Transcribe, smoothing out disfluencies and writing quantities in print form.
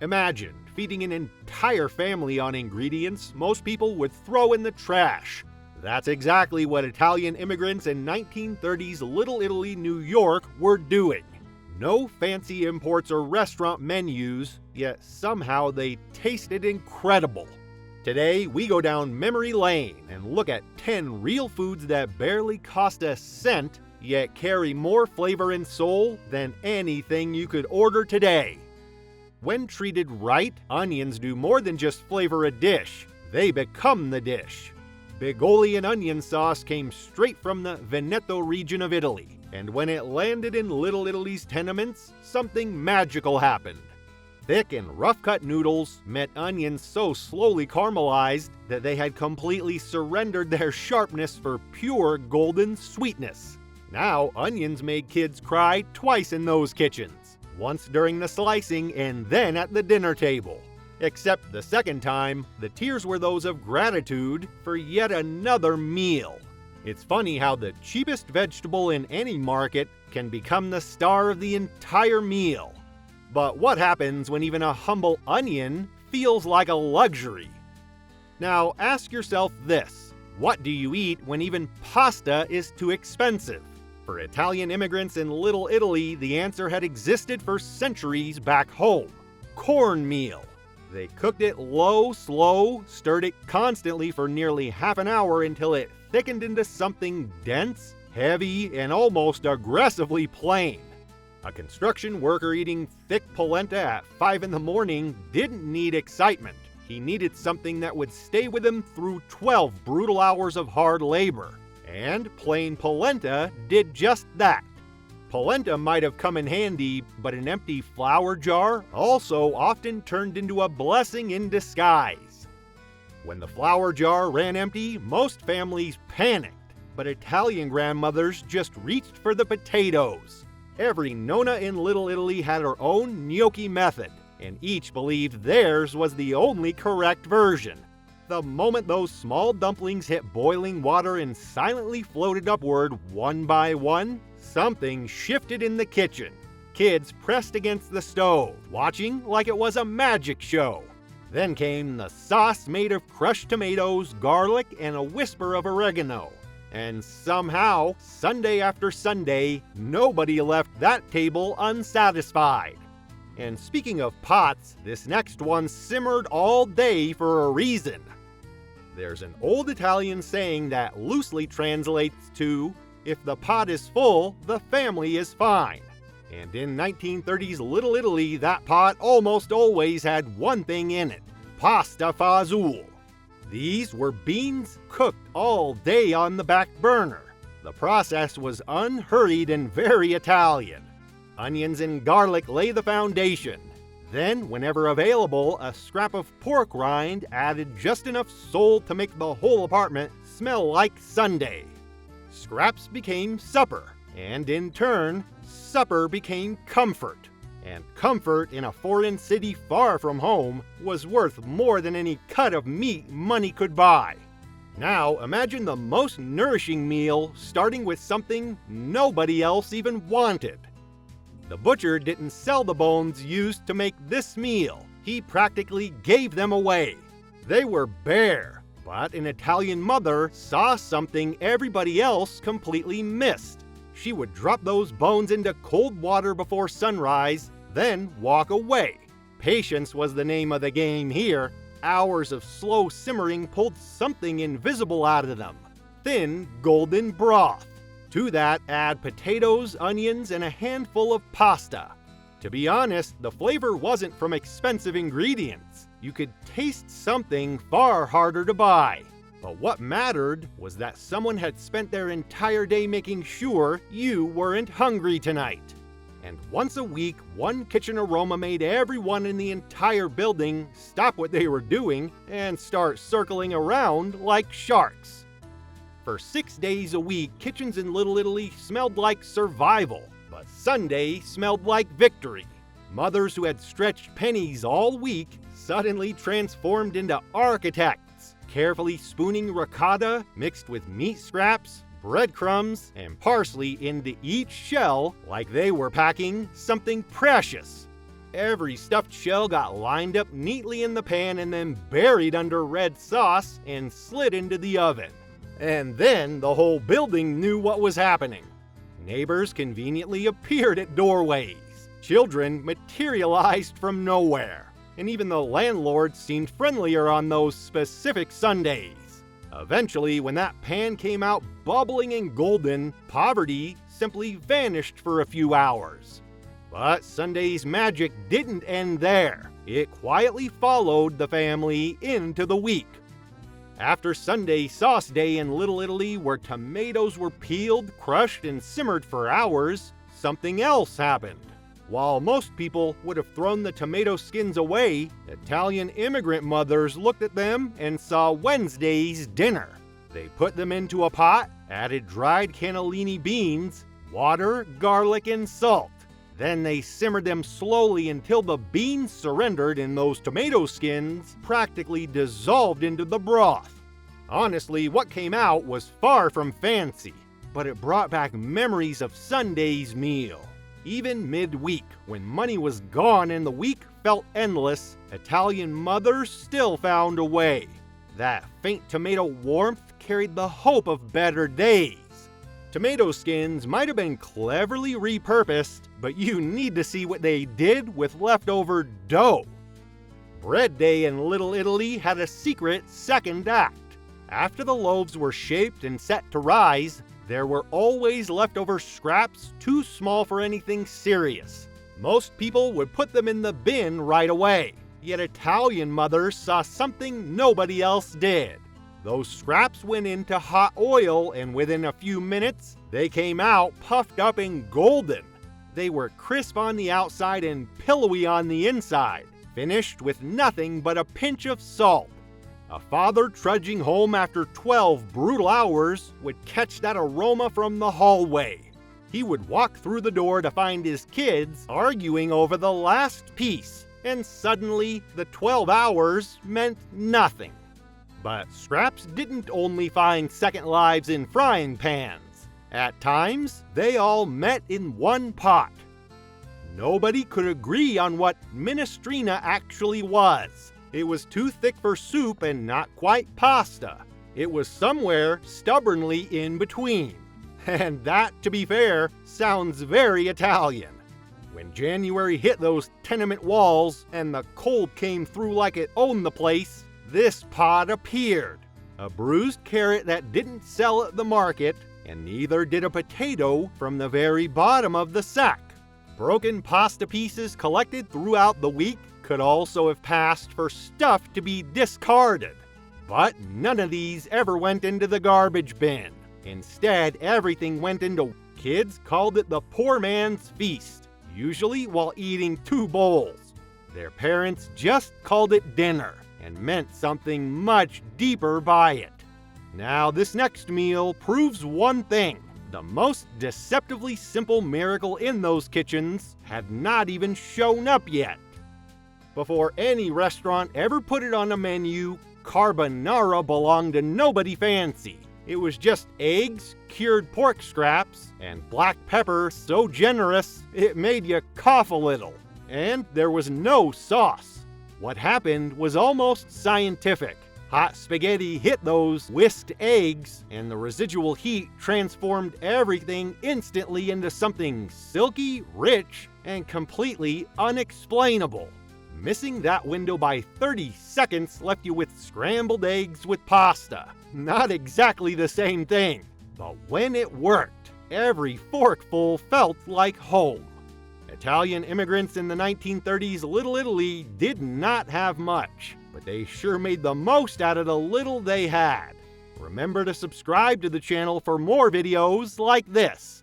Imagine feeding an entire family on ingredients most people would throw in the trash. That's exactly what Italian immigrants in 1930s Little Italy, New York were doing. No fancy imports or restaurant menus, yet somehow they tasted incredible. Today, we go down memory lane and look at 10 real foods that barely cost a cent, yet carry more flavor and soul than anything you could order today. When treated right, onions do more than just flavor a dish. They become the dish. Bigolian onion sauce came straight from the Veneto region of Italy, and when it landed in Little Italy's tenements, something magical happened. Thick and rough-cut noodles met onions so slowly caramelized that they had completely surrendered their sharpness for pure golden sweetness. Now, onions made kids cry twice in those kitchens, once during the slicing and then at the dinner table. Except the second time, the tears were those of gratitude for yet another meal. It's funny how the cheapest vegetable in any market can become the star of the entire meal. But what happens when even a humble onion feels like a luxury? Now ask yourself this: what do you eat when even pasta is too expensive? For Italian immigrants in Little Italy, the answer had existed for centuries back home: cornmeal. They cooked it low, slow, stirred it constantly for nearly half an hour until it thickened into something dense, heavy, and almost aggressively plain. A construction worker eating thick polenta at 5 in the morning didn't need excitement. He needed something that would stay with him through 12 brutal hours of hard labor. And plain polenta did just that. Polenta might have come in handy, but an empty flour jar also often turned into a blessing in disguise. When the flour jar ran empty, most families panicked, but Italian grandmothers just reached for the potatoes. Every nonna in Little Italy had her own gnocchi method, and each believed theirs was the only correct version. The moment those small dumplings hit boiling water and silently floated upward one by one, something shifted in the kitchen. Kids pressed against the stove, watching like it was a magic show. Then came the sauce made of crushed tomatoes, garlic, and a whisper of oregano. And somehow, Sunday after Sunday, nobody left that table unsatisfied. And speaking of pots, this next one simmered all day for a reason. There's an old Italian saying that loosely translates to, "If the pot is full, the family is fine." And in 1930s Little Italy, that pot almost always had one thing in it: pasta fazool. These were beans cooked all day on the back burner. The process was unhurried and very Italian. Onions and garlic lay the foundation. Then, whenever available, a scrap of pork rind added just enough soul to make the whole apartment smell like Sunday. Scraps became supper, and in turn, supper became comfort. And comfort in a foreign city far from home was worth more than any cut of meat money could buy. Now imagine the most nourishing meal starting with something nobody else even wanted. The butcher didn't sell the bones used to make this meal. He practically gave them away. They were bare, but an Italian mother saw something everybody else completely missed. She would drop those bones into cold water before sunrise, then walk away. Patience was the name of the game here. Hours of slow simmering pulled something invisible out of them: thin, golden broth. To that, add potatoes, onions, and a handful of pasta. To be honest, the flavor wasn't from expensive ingredients. You could taste something far harder to buy. But what mattered was that someone had spent their entire day making sure you weren't hungry tonight. And once a week, one kitchen aroma made everyone in the entire building stop what they were doing and start circling around like sharks. For 6 days a week, kitchens in Little Italy smelled like survival, but Sunday smelled like victory. Mothers who had stretched pennies all week suddenly transformed into architects, carefully spooning ricotta mixed with meat scraps, breadcrumbs, and parsley into each shell like they were packing something precious. Every stuffed shell got lined up neatly in the pan and then buried under red sauce and slid into the oven. And then the whole building knew what was happening. Neighbors conveniently appeared at doorways. Children materialized from nowhere. And even the landlord seemed friendlier on those specific Sundays. Eventually, when that pan came out bubbling and golden, poverty simply vanished for a few hours. But Sunday's magic didn't end there. It quietly followed the family into the week. After Sunday Sauce Day in Little Italy, where tomatoes were peeled, crushed, and simmered for hours, something else happened. While most people would have thrown the tomato skins away, Italian immigrant mothers looked at them and saw Wednesday's dinner. They put them into a pot, added dried cannellini beans, water, garlic, and salt. Then they simmered them slowly until the beans surrendered and those tomato skins practically dissolved into the broth. Honestly, what came out was far from fancy, but it brought back memories of Sunday's meal. Even midweek, when money was gone and the week felt endless, Italian mothers still found a way. That faint tomato warmth carried the hope of better days. Tomato skins might have been cleverly repurposed, but you need to see what they did with leftover dough. Bread Day in Little Italy had a secret second act. After the loaves were shaped and set to rise, there were always leftover scraps too small for anything serious. Most people would put them in the bin right away, yet Italian mothers saw something nobody else did. Those scraps went into hot oil, and within a few minutes, they came out puffed up and golden. They were crisp on the outside and pillowy on the inside, finished with nothing but a pinch of salt. A father trudging home after 12 brutal hours would catch that aroma from the hallway. He would walk through the door to find his kids arguing over the last piece, and suddenly the 12 hours meant nothing. But scraps didn't only find second lives in frying pans. At times, they all met in one pot. Nobody could agree on what minestrina actually was. It was too thick for soup and not quite pasta. It was somewhere stubbornly in between. And that, to be fair, sounds very Italian. When January hit those tenement walls and the cold came through like it owned the place, this pot appeared. A bruised carrot that didn't sell at the market, and neither did a potato from the very bottom of the sack. Broken pasta pieces collected throughout the week could also have passed for stuff to be discarded. But none of these ever went into the garbage bin. Instead, everything went into, kids called it the poor man's feast, usually while eating 2 bowls. Their parents just called it dinner, and meant something much deeper by it. Now, this next meal proves one thing. The most deceptively simple miracle in those kitchens had not even shown up yet. Before any restaurant ever put it on a menu, carbonara belonged to nobody fancy. It was just eggs, cured pork scraps, and black pepper so generous it made you cough a little. And there was no sauce. What happened was almost scientific. Hot spaghetti hit those whisked eggs, and the residual heat transformed everything instantly into something silky, rich, and completely unexplainable. Missing that window by 30 seconds left you with scrambled eggs with pasta. Not exactly the same thing, but when it worked, every forkful felt like home. Italian immigrants in the 1930s Little Italy did not have much, but they sure made the most out of the little they had. Remember to subscribe to the channel for more videos like this.